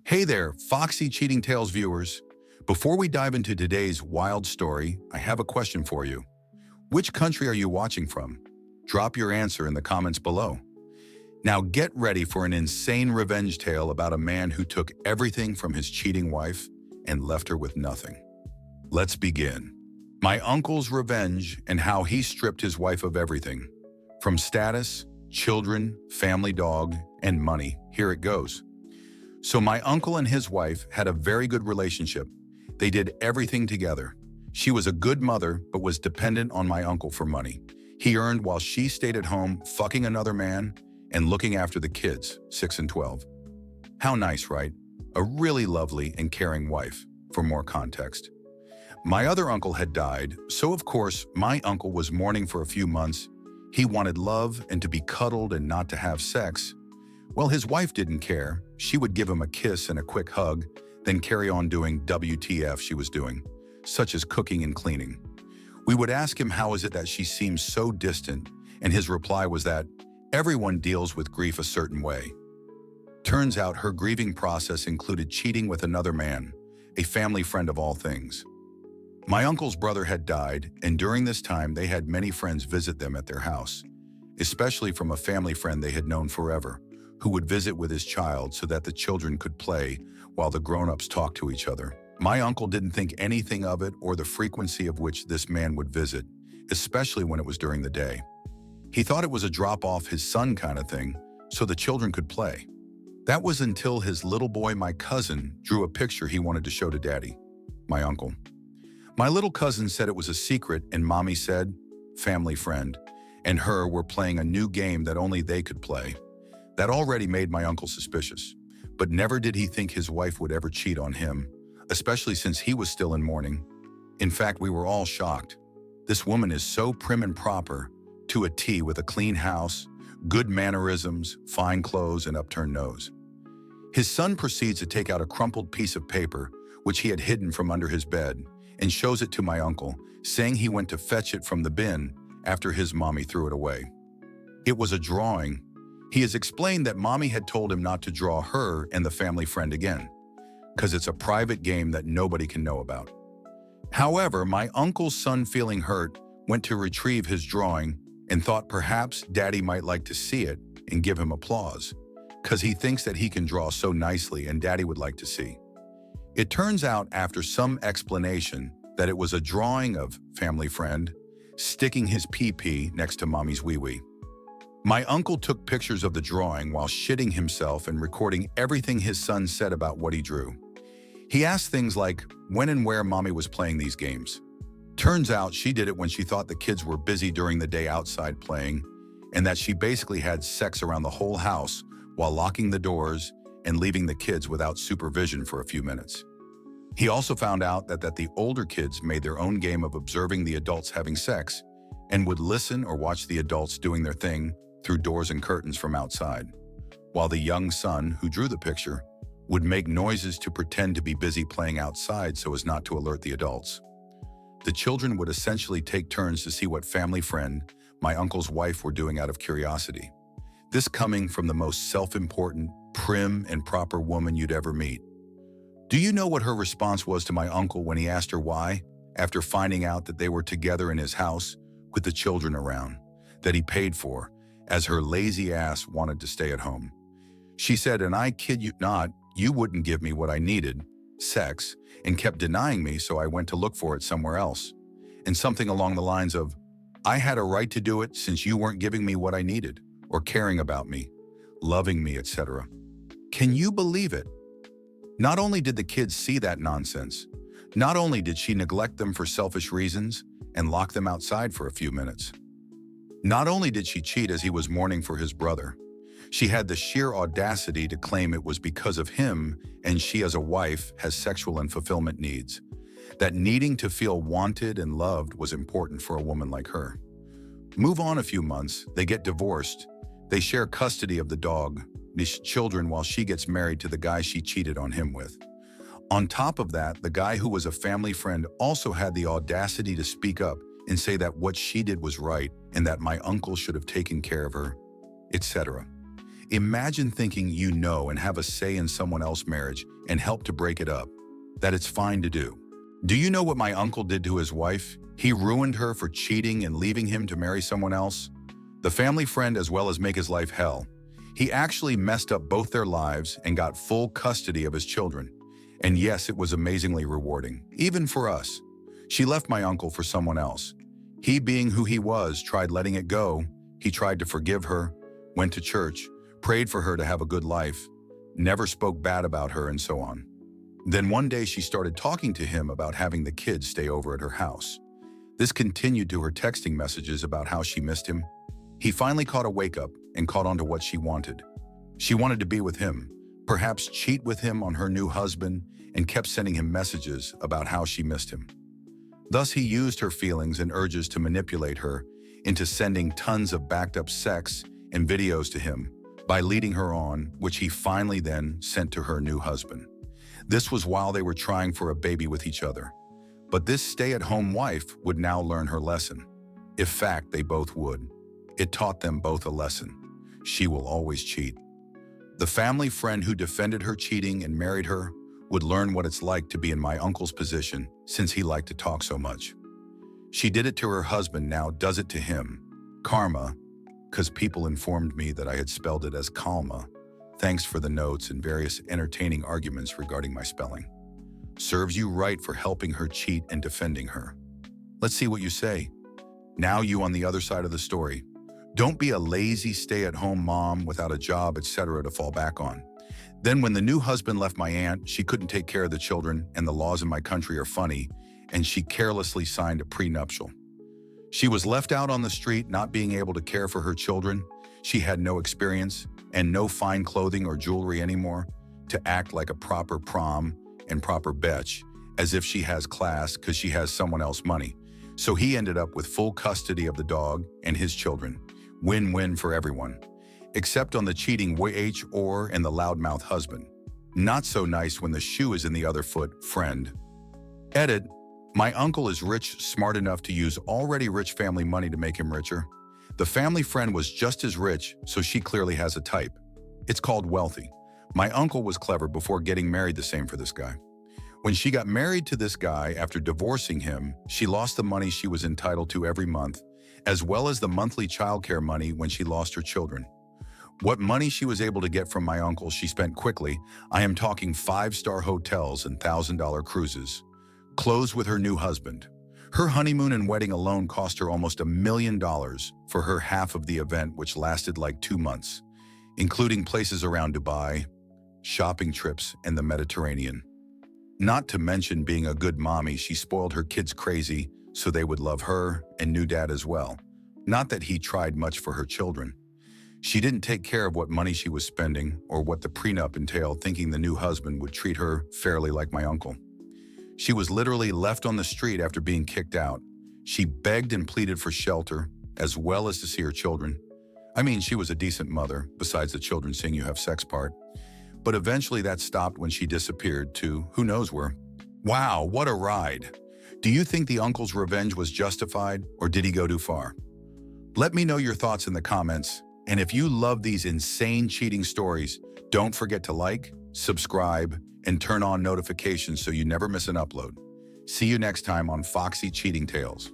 Hey there, Foxy Cheating Tales viewers. Before we dive into today's wild story, I have a question for you. Which country are you watching from? Drop your answer in the comments below. Now get ready for an insane revenge tale about a man who took everything from his cheating wife and left her with nothing. Let's begin. My uncle's revenge and how he stripped his wife of everything. From status, children, family dog, and money. Here it goes. So my uncle and his wife had a very good relationship. They did everything together. She was a good mother, but was dependent on my uncle for money. He earned while she stayed at home, fucking another man and looking after the kids, 6 and 12. How nice, right? A really lovely and caring wife, for more context. My other uncle had died, so of course, my uncle was mourning for a few months. He wanted love and to be cuddled and not to have sex. Well, his wife didn't care. She would give him a kiss and a quick hug, then carry on doing WTF she was doing, such as cooking and cleaning. We would ask him how is it that she seems so distant, and his reply was that everyone deals with grief a certain way. Turns out her grieving process included cheating with another man, a family friend of all things. My uncle's brother had died, and during this time they had many friends visit them at their house, especially from a family friend they had known forever, who would visit with his child so that the children could play while the grown-ups talked to each other. My uncle didn't think anything of it or the frequency of which this man would visit, especially when it was during the day. He thought it was a drop-off his son kind of thing, so the children could play. That was until his little boy, my cousin, drew a picture he wanted to show to Daddy, my uncle. My little cousin said it was a secret, and Mommy said, family friend, and her were playing a new game that only they could play. That already made my uncle suspicious, but never did he think his wife would ever cheat on him, especially since he was still in mourning. In fact, we were all shocked. This woman is so prim and proper, to a T, with a clean house, good mannerisms, fine clothes, and upturned nose. His son proceeds to take out a crumpled piece of paper, which he had hidden from under his bed, and shows it to my uncle, saying he went to fetch it from the bin after his mommy threw it away. It was a drawing. He has explained that Mommy had told him not to draw her and the family friend again, because it's a private game that nobody can know about. However, my uncle's son, feeling hurt, went to retrieve his drawing and thought perhaps Daddy might like to see it and give him applause, because he thinks that he can draw so nicely and Daddy would like to see. It turns out after some explanation that it was a drawing of family friend sticking his pee-pee next to Mommy's wee-wee. My uncle took pictures of the drawing while shitting himself and recording everything his son said about what he drew. He asked things like when and where Mommy was playing these games. Turns out she did it when she thought the kids were busy during the day outside playing, and that she basically had sex around the whole house while locking the doors and leaving the kids without supervision for a few minutes. He also found out that the older kids made their own game of observing the adults having sex and would listen or watch the adults doing their thing through doors and curtains from outside, while the young son, who drew the picture, would make noises to pretend to be busy playing outside so as not to alert the adults. The children would essentially take turns to see what family friend, my uncle's wife, were doing out of curiosity. This coming from the most self-important, prim, and proper woman you'd ever meet. Do you know what her response was to my uncle when he asked her why, after finding out that they were together in his house with the children around, that he paid for, as her lazy ass wanted to stay at home? She said, and I kid you not, you wouldn't give me what I needed, sex, and kept denying me, so I went to look for it somewhere else. And something along the lines of, I had a right to do it since you weren't giving me what I needed, or caring about me, loving me, etc. Can you believe it? Not only did the kids see that nonsense, not only did she neglect them for selfish reasons and lock them outside for a few minutes, not only did she cheat as he was mourning for his brother, she had the sheer audacity to claim it was because of him and she as a wife has sexual and fulfillment needs, that needing to feel wanted and loved was important for a woman like her. Move on a few months, they get divorced, they share custody of the dog, the children, while she gets married to the guy she cheated on him with. On top of that, the guy who was a family friend also had the audacity to speak up and say that what she did was right and that my uncle should have taken care of her, etc. Imagine thinking you know and have a say in someone else's marriage and help to break it up, that it's fine to do. Do you know what my uncle did to his wife? He ruined her for cheating and leaving him to marry someone else. The family friend as well as make his life hell. He actually messed up both their lives and got full custody of his children. And yes, it was amazingly rewarding, even for us. She left my uncle for someone else. He, being who he was, tried letting it go. He tried to forgive her, went to church, prayed for her to have a good life, never spoke bad about her, and so on. Then one day she started talking to him about having the kids stay over at her house. This continued to her texting messages about how she missed him. He finally caught a wake-up and caught on to what she wanted. She wanted to be with him, perhaps cheat with him on her new husband, and kept sending him messages about how she missed him. Thus, he used her feelings and urges to manipulate her into sending tons of backed-up sex and videos to him by leading her on, which he finally then sent to her new husband. This was while they were trying for a baby with each other. But this stay-at-home wife would now learn her lesson. In fact, they both would. It taught them both a lesson. She will always cheat. The family friend who defended her cheating and married her would learn what it's like to be in my uncle's position since he liked to talk so much. She did it to her husband, now does it to him. Karma, because people informed me that I had spelled it as Kalma. Thanks for the notes and various entertaining arguments regarding my spelling. Serves you right for helping her cheat and defending her. Let's see what you say. Now you on the other side of the story. Don't be a lazy stay-at-home mom without a job, etc. to fall back on. Then when the new husband left my aunt, she couldn't take care of the children and the laws in my country are funny, and she carelessly signed a prenuptial. She was left out on the street not being able to care for her children. She had no experience and no fine clothing or jewelry anymore to act like a proper prom and proper betch, as if she has class because she has someone else's money. So he ended up with full custody of the dog and his children. Win-win for everyone. Except on the cheating or and the loudmouth husband. Not so nice when the shoe is in the other foot, friend. Edit. My uncle is rich, smart enough to use already rich family money to make him richer. The family friend was just as rich, so she clearly has a type. It's called wealthy. My uncle was clever before getting married, the same for this guy. When she got married to this guy after divorcing him, she lost the money she was entitled to every month, as well as the monthly childcare money when she lost her children. What money she was able to get from my uncle she spent quickly. I am talking 5-star hotels and $1,000 cruises. Clothes with her new husband. Her honeymoon and wedding alone cost her almost $1 million for her half of the event, which lasted like 2 months, including places around Dubai, shopping trips, and the Mediterranean. Not to mention being a good mommy, she spoiled her kids crazy so they would love her and new dad as well. Not that he tried much for her children. She didn't take care of what money she was spending or what the prenup entailed, thinking the new husband would treat her fairly like my uncle. She was literally left on the street after being kicked out. She begged and pleaded for shelter, as well as to see her children. I mean, she was a decent mother, besides the children seeing you have sex part. But eventually that stopped when she disappeared to who knows where. Wow, what a ride. Do you think the uncle's revenge was justified, or did he go too far? Let me know your thoughts in the comments. And if you love these insane cheating stories, don't forget to like, subscribe, and turn on notifications so you never miss an upload. See you next time on Foxy Cheating Tales.